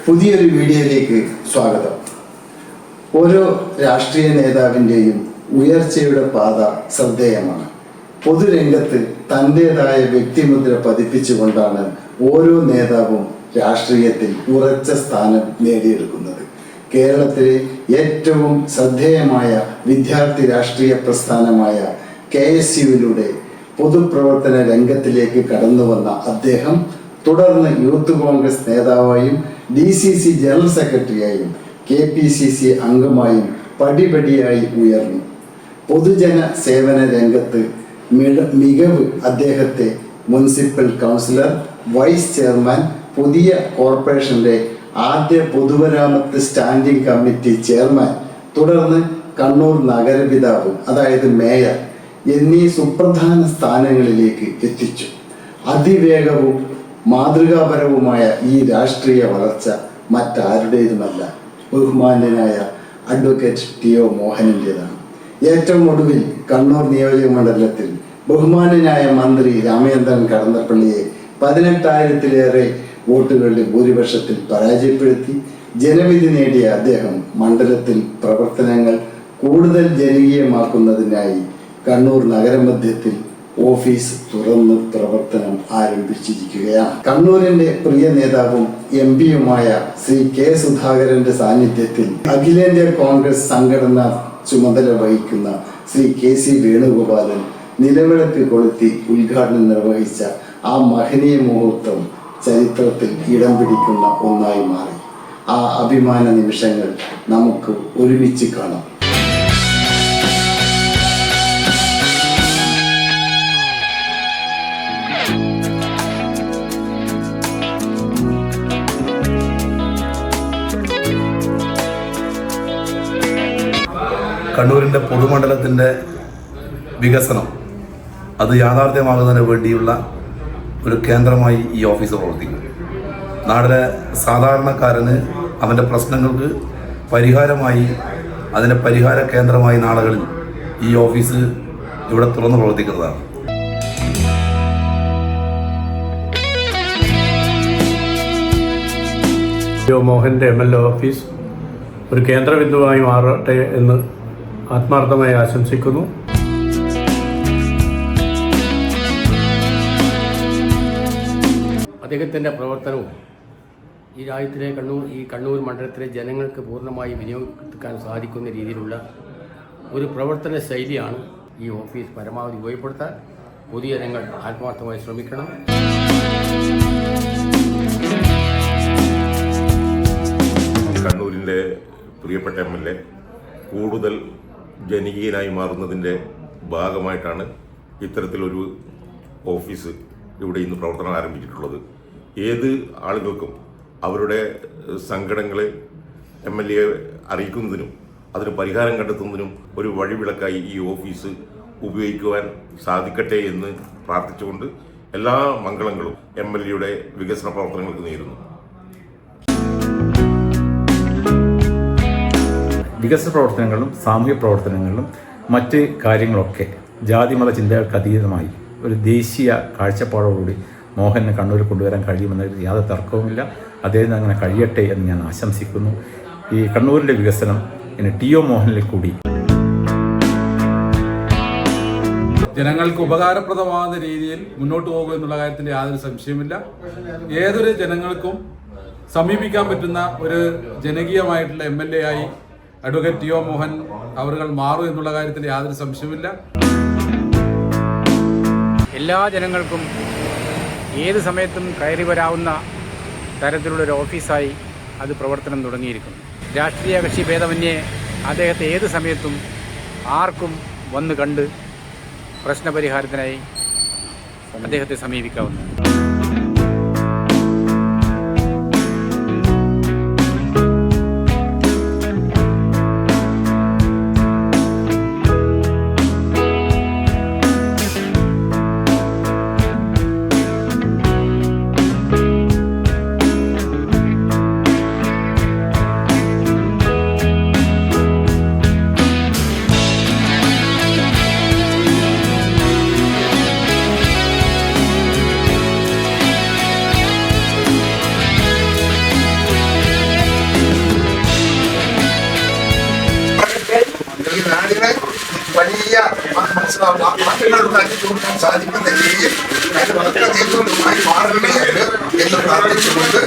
പുതിയൊരു വീഡിയോയിലേക്ക് സ്വാഗതം. ഓരോ രാഷ്ട്രീയ നേതാവിൻ്റെയും ഉയർച്ചയുടെ പാത ശ്രദ്ധേയമാണ്. പൊതുരംഗത്ത് തൻ്റെതായ വ്യക്തിമുദ്ര പതിപ്പിച്ചുകൊണ്ടാണ് ഓരോ നേതാവും രാഷ്ട്രീയത്തിൽ ഉറച്ച സ്ഥാനം നേടിയെടുക്കുന്നത്. കേരളത്തിലെ ഏറ്റവും ശ്രദ്ധേയമായ വിദ്യാർത്ഥി രാഷ്ട്രീയ പ്രസ്ഥാനമായ KSUവിലൂടെ പൊതുപ്രവർത്തന രംഗത്തിലേക്ക് കടന്നു വന്ന അദ്ദേഹം തുടർന്ന് യൂത്ത് കോൺഗ്രസ് നേതാവായും DCC ജനറൽ സെക്രട്ടറിയായും KPCC അംഗമായും പടിപടിയായി ഉയർന്നു. പൊതുജന സേവന രംഗത്ത് മികവ് അദ്ദേഹത്തെ മുനിസിപ്പൽ കൗൺസിലർ, വൈസ് ചെയർമാൻ, പുതിയ കോർപ്പറേഷന്റെ ആദ്യ പൊതുമരാമത്ത് സ്റ്റാൻഡിംഗ് കമ്മിറ്റി ചെയർമാൻ, തുടർന്ന് കണ്ണൂർ നഗരപിതാവ് അതായത് മേയർ എന്നീ സുപ്രധാന സ്ഥാനങ്ങളിലേക്ക് എത്തിച്ചു. അതിവേഗവും മാതൃകാപരവുമായ ഈ രാഷ്ട്രീയ വളർച്ച മറ്റാരുടേതുമല്ല, ബഹുമാന്യനായ അഡ്വക്കേറ്റ് TO മോഹനൻ്റെതാണ്. ഏറ്റവും ഒടുവിൽ കണ്ണൂർ നിയോജക മണ്ഡലത്തിൽ ബഹുമാന്യനായ മന്ത്രി രാമചന്ദ്രൻ കടന്നപ്പള്ളിയെ 18,000-ലേറെ വോട്ടുകളുടെ ഭൂരിപക്ഷത്തിൽ പരാജയപ്പെടുത്തി ജനവിധി നേടിയ അദ്ദേഹം മണ്ഡലത്തിൽ പ്രവർത്തനങ്ങൾ കൂടുതൽ ജനകീയമാക്കുന്നതിനായി കണ്ണൂർ നഗരമധ്യത്തിൽ ഓഫീസ് തുറന്ന് പ്രവർത്തനം ആരംഭിച്ചിരിക്കുകയാണ്. കണ്ണൂരിന്റെ പ്രിയ നേതാവും MP-യുമായ ശ്രീ K സുധാകരന്റെ സാന്നിധ്യത്തിൽ അഖിലേന്ത്യാ കോൺഗ്രസ് സംഘടന ചുമതല വഹിക്കുന്ന ശ്രീ KC വേണുഗോപാലൻ നിലവിളക്ക് കൊളുത്തി ഉദ്ഘാടനം നിർവഹിച്ച ആ മഹനീയ മുഹൂർത്തം ചരിത്രത്തിൽ ഇടം പിടിക്കുന്ന ഒന്നായി മാറി. ആ അഭിമാന നിമിഷങ്ങൾ നമുക്ക് ഒരുമിച്ച് കാണാം. കണ്ണൂരിൻ്റെ പൊതുമണ്ഡലത്തിൻ്റെ വികസനം അത് യാഥാർത്ഥ്യമാകുന്നതിന് വേണ്ടിയുള്ള ഒരു കേന്ദ്രമായി ഈ ഓഫീസ് പ്രവർത്തിക്കും. നാടിലെ സാധാരണക്കാരന് അവൻ്റെ പ്രശ്നങ്ങൾക്ക് പരിഹാരമായി, അതിൻ്റെ പരിഹാര കേന്ദ്രമായി നാളുകളിൽ ഈ ഓഫീസ് ഇവിടെ തുറന്ന് പ്രവർത്തിക്കുന്നതാണ്. മോഹൻ്റെ MLA ഓഫീസ് ഒരു കേന്ദ്രബിന്ദുവായി മാറട്ടെ എന്ന് ആത്മാർത്ഥമായി ആശംസിക്കുന്നു. അദ്ദേഹത്തിൻ്റെ പ്രവർത്തനവും ഈ രാജ്യത്തിലെ കണ്ണൂർ മണ്ഡലത്തിലെ ജനങ്ങൾക്ക് പൂർണ്ണമായി വിനിയോഗിക്കാൻ സാധിക്കുന്ന രീതിയിലുള്ള ഒരു പ്രവർത്തന ശൈലിയാണ് ഈ ഓഫീസ് പരമാവധി ഉപയോഗപ്പെടുത്താൻ പൊതുജനങ്ങൾ ആത്മാർത്ഥമായി ശ്രമിക്കണം. കണ്ണൂരിൻ്റെ പ്രിയപ്പെട്ട MLA കൂടുതൽ ജനകീയനായി മാറുന്നതിൻ്റെ ഭാഗമായിട്ടാണ് ഇത്തരത്തിലൊരു ഓഫീസ് ഇവിടെ ഇന്ന് പ്രവർത്തനം ആരംഭിച്ചിട്ടുള്ളത്. ഏത് ആളുകൾക്കും അവരുടെ സങ്കടങ്ങളെ MLA അറിയിക്കുന്നതിനും അതിന് പരിഹാരം കണ്ടെത്തുന്നതിനും ഒരു വഴിവിളക്കായി ഈ ഓഫീസ് ഉപയോഗിക്കുവാൻ സാധിക്കട്ടെ എന്ന് പ്രാർത്ഥിച്ചുകൊണ്ട് എല്ലാ മംഗളങ്ങളും MLAയുടെ വികസന പ്രവർത്തനങ്ങൾക്ക് നേരുന്നു. വികസന പ്രവർത്തനങ്ങളിലും സാമൂഹ്യ പ്രവർത്തനങ്ങളിലും മറ്റ് കാര്യങ്ങളൊക്കെ ജാതിമത ചിന്തകൾക്ക് അതീതമായി ഒരു ദേശീയ കാഴ്ചപ്പാടോടുകൂടി മോഹനെ കണ്ണൂരിൽ കൊണ്ടുവരാൻ കഴിയുമെന്നതിൽ യാതൊരു തർക്കവുമില്ല. അദ്ദേഹത്തിന് അങ്ങനെ കഴിയട്ടെ എന്ന് ഞാൻ ആശംസിക്കുന്നു. ഈ കണ്ണൂരിൻ്റെ വികസനം ഇനി TO മോഹനിൽ കൂടി ജനങ്ങൾക്ക് ഉപകാരപ്രദമാകുന്ന രീതിയിൽ മുന്നോട്ട് പോകുക എന്നുള്ള കാര്യത്തിൽ യാതൊരു സംശയമില്ല. ഏതൊരു ജനങ്ങൾക്കും സമീപിക്കാൻ പറ്റുന്ന ഒരു ജനകീയമായിട്ടുള്ള MLA ആയി അഡ്വക്കേറ്റ് TO മോഹൻ അവர்கள் മാറും എന്നുള്ള കാര്യത്തിൽ യാതൊരു സംശയമില്ല. എല്ലാ ജനങ്ങൾക്കും ഏത് സമയത്തും കയറി വരാവുന്ന തരത്തിലുള്ളൊരു ഓഫീസായി അത് പ്രവർത്തനം തുടങ്ങിയിരിക്കുന്നു. രാഷ്ട്രീയ കക്ഷി ഭേദമന്യേ അദ്ദേഹത്തെ ഏത് സമയത്തും ആർക്കും വന്ന് കണ്ട് പ്രശ്നപരിഹാരത്തിനായി അദ്ദേഹത്തെ സമീപിക്കാവുന്നതാണ്. മാറ്റങ്ങൾ ഉണ്ടാക്കി കൊടുക്കാൻ സാധിക്കുന്ന രീതിയിൽ അത് വളരെ ദീർഘമായി മാറുകയാണ് എന്ന് പ്രാർത്ഥിച്ചുകൊണ്ട്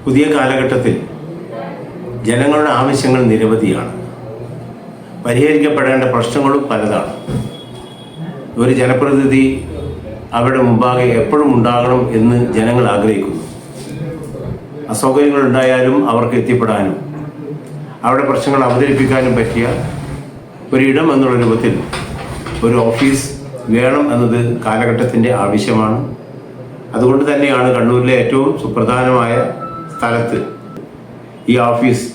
പുതിയ കാലഘട്ടത്തിൽ ജനങ്ങളുടെ ആവശ്യങ്ങൾ നിരവധിയാണ്. പരിഹരിക്കപ്പെടേണ്ട പ്രശ്നങ്ങളും പലതാണ്. ഒരു ജനപ്രതിനിധി അവരുടെ മുമ്പാകെ എപ്പോഴും ഉണ്ടാകണം എന്ന് ജനങ്ങൾ ആഗ്രഹിക്കുന്നു. അസൗകര്യങ്ങളുണ്ടായാലും അവർക്ക് എത്തിപ്പെടാനും അവരുടെ പ്രശ്നങ്ങൾ അവതരിപ്പിക്കാനും പറ്റിയ ഒരിടം എന്നുള്ള രൂപത്തിൽ ഒരു ഓഫീസ് വേണം എന്നത് കാലഘട്ടത്തിൻ്റെ ആവശ്യമാണ്. അതുകൊണ്ട് തന്നെയാണ് കണ്ണൂരിലെ ഏറ്റവും സുപ്രധാനമായ സ്ഥലത്ത് ഈ ഓഫീസ്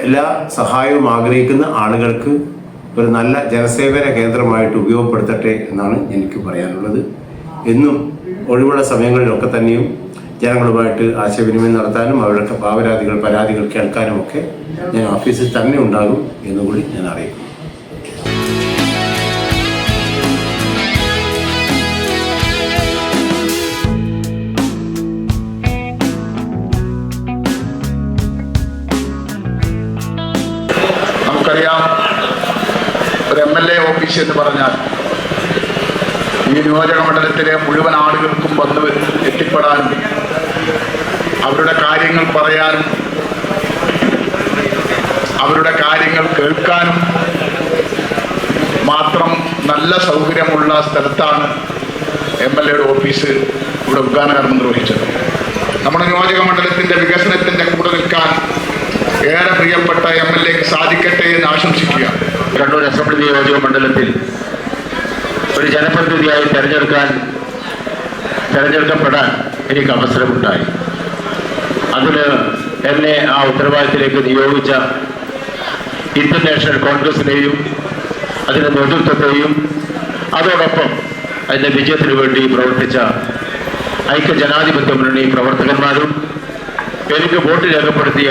എല്ലാ സഹായവും ആഗ്രഹിക്കുന്ന ആളുകൾക്ക് ഒരു നല്ല ജനസേവന കേന്ദ്രമായിട്ട് ഉപയോഗപ്പെടുത്തട്ടെ എന്നാണ് എനിക്ക് പറയാനുള്ളത്. എന്നും ഒഴിവുള്ള സമയങ്ങളിലൊക്കെ തന്നെയും ജനങ്ങളുമായിട്ട് ആശയവിനിമയം നടത്താനും അവരുടെ പരാതികൾ കേൾക്കാനും ഒക്കെ ഞാൻ ഓഫീസിൽ തന്നെ ഉണ്ടാകും എന്നുകൂടി ഞാൻ അറിയിക്കുന്നു. നമുക്കറിയാം, ഒരു MLA ഓഫീസ് എന്ന് പറഞ്ഞാൽ ഈ നിയോജക മണ്ഡലത്തിലെ മുഴുവൻ ആളുകൾക്കും വന്ന് എത്തിപ്പെടാനും അവരുടെ കാര്യങ്ങൾ പറയാനും അവരുടെ കാര്യങ്ങൾ കേൾക്കാനും മാത്രം നല്ല സൗകര്യമുള്ള സ്ഥലത്താണ് MLAയുടെ ഓഫീസ് ഇവിടെ ഉദ്ഘാടനം നിർവഹിച്ചത്. നമ്മുടെ നിയോജക മണ്ഡലത്തിൻ്റെ വികസനത്തിൻ്റെ കൂടെ നിൽക്കാൻ ഏറെ പ്രിയപ്പെട്ട MLAക്ക് സാധിക്കട്ടെ എന്ന് ആശംസിക്കുക. കണ്ണൂർ അസംബ്ലി നിയോജക മണ്ഡലത്തിൽ ഒരു ജനപ്രതിനിധിയായി തെരഞ്ഞെടുക്കപ്പെടാൻ എനിക്ക് അവസരമുണ്ടായി. അതിന് എന്നെ ആ ഉത്തരവാദിത്തത്തിലേക്ക് നിയോഗിച്ച ഇന്ത്യൻ നാഷണൽ കോൺഗ്രസിനെയും അതിൻ്റെ നേതൃത്വത്തെയും അതോടൊപ്പം അതിൻ്റെ വിജയത്തിനു വേണ്ടി പ്രവർത്തിച്ച ഐക്യജനാധിപത്യ മുന്നണി പ്രവർത്തകന്മാരും എനിക്ക് വോട്ട് രേഖപ്പെടുത്തിയ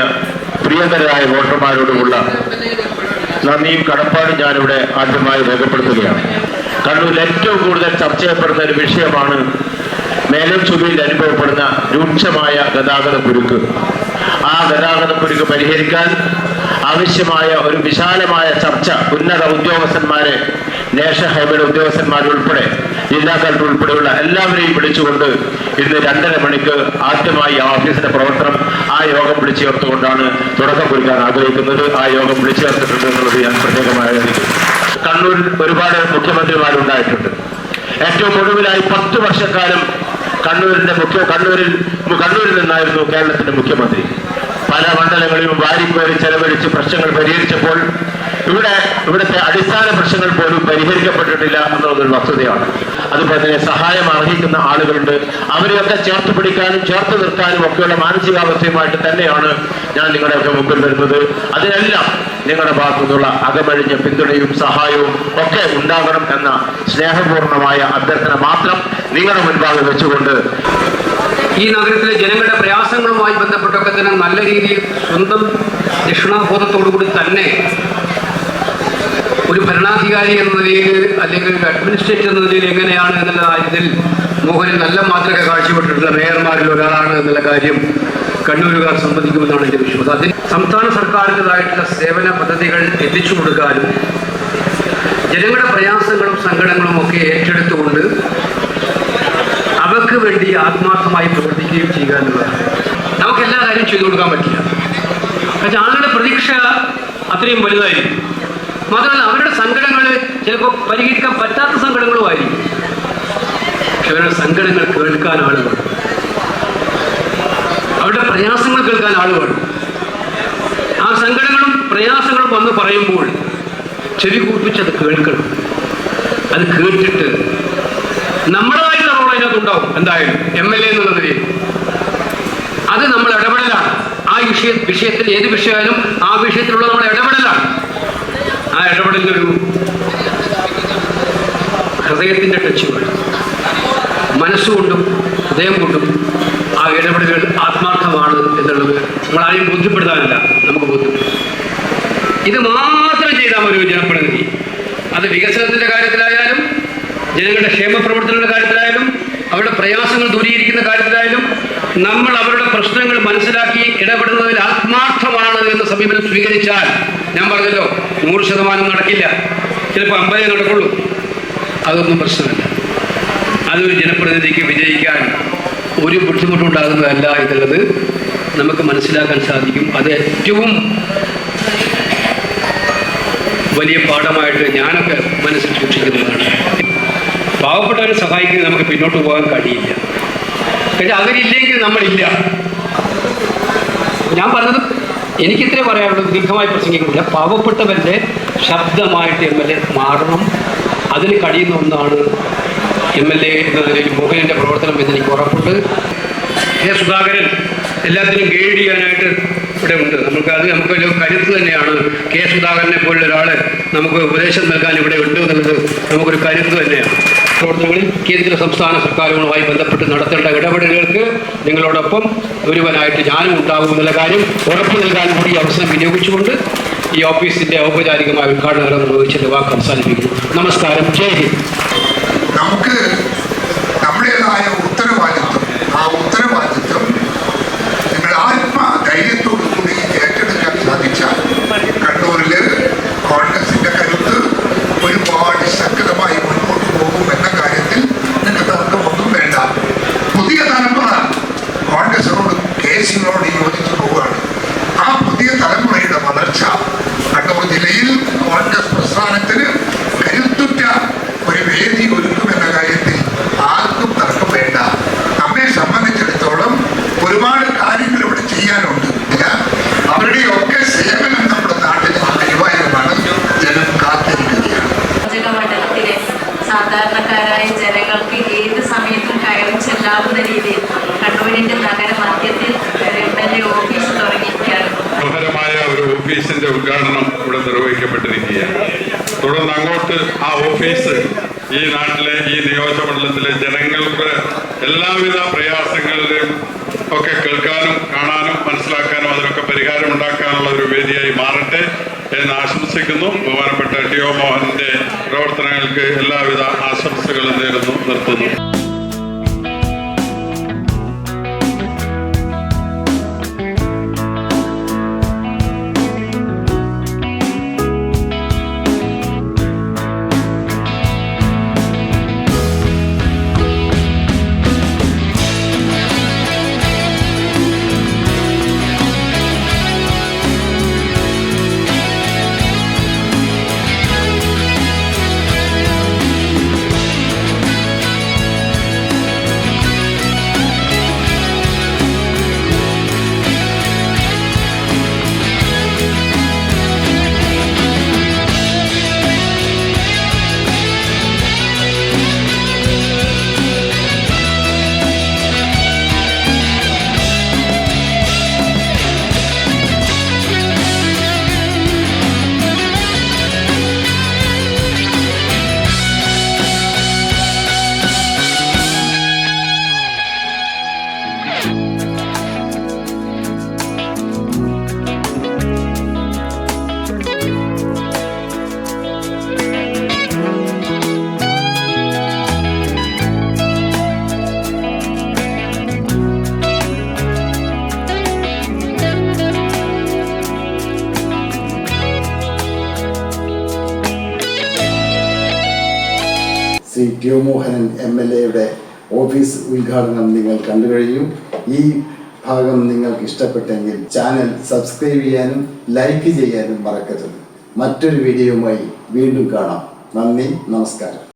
പ്രിയങ്കരായ വോട്ടർമാരോടുമുള്ള നന്ദിയും കടപ്പാടും ഞാനിവിടെ ആദ്യമായി രേഖപ്പെടുത്തുകയാണ്. കണ്ണൂരിൽ ഏറ്റവും കൂടുതൽ ചർച്ച ചെയ്യപ്പെടുന്ന ഒരു വിഷയമാണ് മേലച്ചുവയിൽ അനുഭവപ്പെടുന്ന രൂക്ഷമായ ഗതാഗത കുരുക്ക്. ആ ഗതാഗത കുരുക്ക് പരിഹരിക്കാൻ ആവശ്യമായ ഒരു വിശാലമായ ചർച്ച ഉന്നത ഉദ്യോഗസ്ഥന്മാരെ, നാഷണൽ ഹൈവേയുടെ ഉദ്യോഗസ്ഥന്മാരുൾപ്പെടെ ജില്ലാ കളക്ടർ ഉൾപ്പെടെയുള്ള എല്ലാവരെയും വിളിച്ചുകൊണ്ട് ഇന്ന് 2:30 മണിക്ക് ആദ്യമായി ആ ഓഫീസിന്റെ പ്രവർത്തനം ആ യോഗം വിളിച്ചു ചേർത്തുകൊണ്ടാണ് തുടക്കം കുറിക്കാൻ ആഗ്രഹിക്കുന്നത്. ആ യോഗം വിളിച്ചു ചേർത്തിട്ടുണ്ട് എന്നുള്ളത് ഞാൻ പ്രത്യേകമായി അറിയിക്കുന്നു. കണ്ണൂരിൽ ഒരുപാട് മുഖ്യമന്ത്രിമാരുണ്ടായിട്ടുണ്ട്. ഏറ്റവും ഒടുവിലായി 10 വർഷക്കാലം കണ്ണൂരിൽ നിന്നായിരുന്നു കേരളത്തിന്റെ മുഖ്യമന്ത്രി. പല മണ്ഡലങ്ങളിലും വാരിക്കോരി ചെലവഴിച്ച് പ്രശ്നങ്ങൾ പരിഹരിച്ചപ്പോൾ ഇവിടുത്തെ അടിസ്ഥാന പ്രശ്നങ്ങൾ പോലും പരിഹരിക്കപ്പെട്ടിട്ടില്ല എന്നുള്ളതൊരു വസ്തുതയാണ്. അതുപോലെ തന്നെ സഹായം അർഹിക്കുന്ന ആളുകളുണ്ട്. അവരെയൊക്കെ ചേർത്ത് പിടിക്കാനും ചേർത്ത് നിർത്താനും ഒക്കെയുള്ള മാനസികാവസ്ഥയുമായിട്ട് തന്നെയാണ് ഞാൻ നിങ്ങളുടെയൊക്കെ മുമ്പിൽ വരുന്നത്. അതിനെല്ലാം നിങ്ങളുടെ ഭാഗത്തു നിന്നുള്ള അകമഴിഞ്ഞ പിന്തുണയും സഹായവും ഒക്കെ ഉണ്ടാകണം എന്ന സ്നേഹപൂർണമായ അഭ്യർത്ഥന മാത്രം നിങ്ങളുടെ മുൻപാകെ വെച്ചുകൊണ്ട് ഈ നഗരത്തിലെ ജനങ്ങളുടെ പ്രയാസങ്ങളുമായി ബന്ധപ്പെട്ടൊക്കെ തന്നെ നല്ല രീതിയിൽ സ്വന്തം ദക്ഷിണാബോധത്തോടുകൂടി തന്നെ ഒരു ഭരണാധികാരി എന്ന നിലയിൽ അല്ലെങ്കിൽ ഒരു അഡ്മിനിസ്ട്രേറ്റർ എന്ന നിലയിൽ എങ്ങനെയാണ് എന്നുള്ള കാര്യത്തിൽ മോഹൻ നല്ല മാതൃക കാഴ്ചപ്പെട്ടിട്ടുള്ള മേയർമാരിൽ ഒരാളാണ് എന്നുള്ള കാര്യം കണ്ണൂരുകാർ സമ്മതിക്കുമെന്നാണ് എൻ്റെ വിശ്വാസം. അതിൽ സംസ്ഥാന സർക്കാരിൻ്റെതായിട്ടുള്ള സേവന പദ്ധതികൾ എത്തിച്ചു കൊടുക്കാനും ജനങ്ങളുടെ പ്രയാസങ്ങളും സങ്കടങ്ങളും ഒക്കെ ഏറ്റെടുത്തുകൊണ്ട് അവർക്ക് വേണ്ടി ആത്മാർത്ഥമായി പ്രവർത്തിക്കുകയും ചെയ്യുക എന്നുള്ളതാണ്. നമുക്ക് എല്ലാ കാര്യം ചെയ്തു കൊടുക്കാൻ പറ്റില്ല. പക്ഷേ ആളുകളുടെ പ്രതീക്ഷ അത്രയും വലുതായിരിക്കും. മാത്രമല്ല അവരുടെ സങ്കടങ്ങൾ ചിലപ്പോൾ പരിഹരിക്കാൻ പറ്റാത്ത സങ്കടങ്ങളുമായിരിക്കും. പക്ഷെ അവരുടെ സങ്കടങ്ങൾ കേൾക്കാൻ ആളുകൾ, അവരുടെ പ്രയാസങ്ങൾ കേൾക്കാൻ ആളുകൾ, ആ സങ്കടങ്ങളും പ്രയാസങ്ങളും വന്ന് പറയുമ്പോൾ ചെവി കൂർപ്പിച്ചത് കേൾക്കണം. അത് കേട്ടിട്ട് നമ്മളായിട്ടുള്ള റോൾ അതിനകത്തുണ്ടാവും. എന്തായാലും MLA എന്നുള്ള നിലയിൽ അത് നമ്മൾ ഇടപെടലാണ്. ആ വിഷയത്തിൽ ഏത് വിഷയമായാലും ആ വിഷയത്തിലുള്ള നമ്മൾ ഇടപെടലാണ്. ആ ഇടപെടലിനൊരു ഹൃദയത്തിൻ്റെ ടച്ച് വേണം. മനസ്സുകൊണ്ടും ഹൃദയം കൊണ്ടും ആ ഇടപെടലുകൾ ആത്മാർത്ഥമാണ് എന്നുള്ളത് നമ്മളാരെയും ബോധ്യപ്പെടുത്താനില്ല, നമുക്ക് ബോധ്യപ്പെടും. ഇത് മാത്രം ചെയ്താൽ ഒരു ജനപ്രതിനിധി, അത് വികസനത്തിൻ്റെ കാര്യത്തിലായാലും ജനങ്ങളുടെ ക്ഷേമ പ്രവർത്തനങ്ങളുടെ കാര്യത്തിലായാലും അവരുടെ പ്രയാസങ്ങൾ ദൂരീകരിക്കുന്ന കാര്യത്തിലായാലും നമ്മൾ അവരുടെ പ്രശ്നങ്ങൾ മനസ്സിലാക്കി ഇടപെടുന്നതിൽ ആത്മാർത്ഥമാണ് എന്ന സമീപനം സ്വീകരിച്ചാൽ, ഞാൻ പറഞ്ഞല്ലോ 100% നടക്കില്ല, ചിലപ്പോൾ 50 നടക്കുള്ളൂ, അതൊന്നും പ്രശ്നമല്ല. അതൊരു ജനപ്രതിനിധിക്ക് വിജയിക്കാൻ ഒരു ബുദ്ധിമുട്ടുണ്ടാകുന്നതല്ല എന്നുള്ളത് നമുക്ക് മനസ്സിലാക്കാൻ സാധിക്കും. അത് ഏറ്റവും വലിയ പാഠമായിട്ട് ഞാനൊക്കെ മനസ്സിൽ സൂക്ഷിക്കുന്നതാണ്. പാവപ്പെട്ടവരെ സഹായിക്കുന്നത് നമുക്ക് പിന്നോട്ട് പോകാൻ കഴിയില്ല. പക്ഷെ അവരില്ലെങ്കിൽ നമ്മളില്ല. ഞാൻ പറഞ്ഞത് എനിക്കിത്രേ പറയാനുള്ളത്, ദീർഘമായി പ്രസംഗിക്കുന്നില്ല. പാവപ്പെട്ടവരുടെ ശബ്ദമായിട്ട് MLA മാറണം. അതിന് കഴിയുന്ന ഒന്നാണ് MLA എന്ന നിലയിൽ മോഹനൻ്റെ പ്രവർത്തനം എന്ന് എനിക്ക് ഉറപ്പുണ്ട്. കെ സുധാകരൻ എല്ലാത്തിനും ഗൈഡ് ചെയ്യാനായിട്ട് ഇവിടെ ഉണ്ട്. നമുക്കൊരു കരുത്ത് തന്നെയാണ്. കെ സുധാകരനെ പോലുള്ള ഒരാൾ നമുക്ക് ഉപദേശം നൽകാൻ ഇവിടെ ഉണ്ട് എന്നുള്ളത് നമുക്കൊരു കരുത്ത് തന്നെയാണ്. പ്രവർത്തനങ്ങളിൽ കേന്ദ്ര സംസ്ഥാന സർക്കാരുകളുമായി ബന്ധപ്പെട്ട് നടത്തേണ്ട ഇടപെടലുകൾക്ക് നിങ്ങളോടൊപ്പം ഒരുവനായിട്ട് ഞാനും ഉണ്ടാകും എന്നുള്ള കാര്യം ഉറപ്പ് നൽകാൻ കൂടി അവസരം വിനിയോഗിച്ചുകൊണ്ട് ഈ ഓഫീസിൻ്റെ ഔപചാരികമായ ഉദ്ഘാടനം നിർവഹിച്ചതിൻ്റെ വാക്ക് അവസാനിപ്പിക്കുന്നു. നമസ്കാരം. ജയ് ഹിന്ദ്. നമുക്ക് നമ്മുടേതായ ഉത്തരവാദിത്വം, ആ ഉത്തരവാദിത്വം നിങ്ങൾ ആത്മധൈര്യത്തോടു കൂടി ഏറ്റെടുക്കാൻ സാധിച്ചാൽ കണ്ണൂരിൽ കോൺഗ്രസിന്റെ കരുത്ത് ഒരുപാട് ശക്തമായി മുൻപോട്ട് പോകും എന്ന കാര്യത്തിൽ നിങ്ങൾക്ക് തർക്കമൊന്നും വേണ്ട. പുതിയ തലമുറ കോൺഗ്രസിനോട് കേസിനോട് യോജിച്ചു പോവുകയാണ്. ആ പുതിയ തലമുറയുടെ വളർച്ച കണ്ണൂർ ജില്ലയിൽ കോൺഗ്രസ് പ്രസ്ഥാനത്തിന് കരുത്തുറ്റ ഒരു വേദി ഒരുക്കുമെന്ന കാര്യത്തിൽ ആർക്കും തർക്കം വേണ്ട. നമ്മെ സംബന്ധിച്ചിടത്തോളം ഒരുപാട് കാര്യങ്ങൾ ഇവിടെ ചെയ്യാനുണ്ട്. അവരുടെയൊക്കെ സേവനം നമ്മുടെ നാട്ടിൽ അനിവാര്യമാണ്. ജനം കാത്തിരിക്കുകയാണ്. മണ്ഡലത്തിലെ സാധാരണക്കാരായ ജനങ്ങൾക്ക് ഏത് സമയത്തും കയറി ചെല്ലാവുന്ന രീതിയിൽ കണ്ണൂരിന്റെ നഗര മധ്യത്തിൽ MLA ഓഫീസ് തുടങ്ങിയിരിക്കുകയാണ്. മനോഹരമായ ഒരു ഓഫീസിന്റെ ഉദ്ഘാടനം ഇവിടെ നിർവഹിക്കപ്പെട്ടിരിക്കുകയാണ്. തുടർന്ന് അങ്ങോട്ട് ആ ഓഫീസ് ഈ നാട്ടിലെ, ഈ നിയോജകമണ്ഡലത്തിലെ ജനങ്ങൾക്ക് എല്ലാവിധ പ്രയാസങ്ങളിലും ഒക്കെ കേൾക്കാനും കാണാനും മനസ്സിലാക്കാനും അതിനൊക്കെ പരിഹാരം ഉണ്ടാക്കാനുള്ള ഒരു വേദിയായി മാറട്ടെ എന്ന് ആശംസിക്കുന്നു. ബഹുമാനപ്പെട്ട ടി.ഒ. മോഹനന്റെ പ്രവർത്തനങ്ങൾക്ക് എല്ലാവിധ ആശംസകളും നേരുന്നു. നിർത്തുന്നു. ശ്രീ ടി.ഒ. മോഹനൻ MLA ഓഫീസ് ഉദ്ഘാടനം നിങ്ങൾ കണ്ടു കഴിഞ്ഞു. ഈ ഭാഗം നിങ്ങൾക്ക് ഇഷ്ടപ്പെട്ടെങ്കിൽ ചാനൽ സബ്സ്ക്രൈബ് ചെയ്യാനും ലൈക്ക് ചെയ്യാനും മറക്കരുത്. മറ്റൊരു വീഡിയോയുമായി വീണ്ടും കാണാം. നന്ദി, നമസ്കാരം.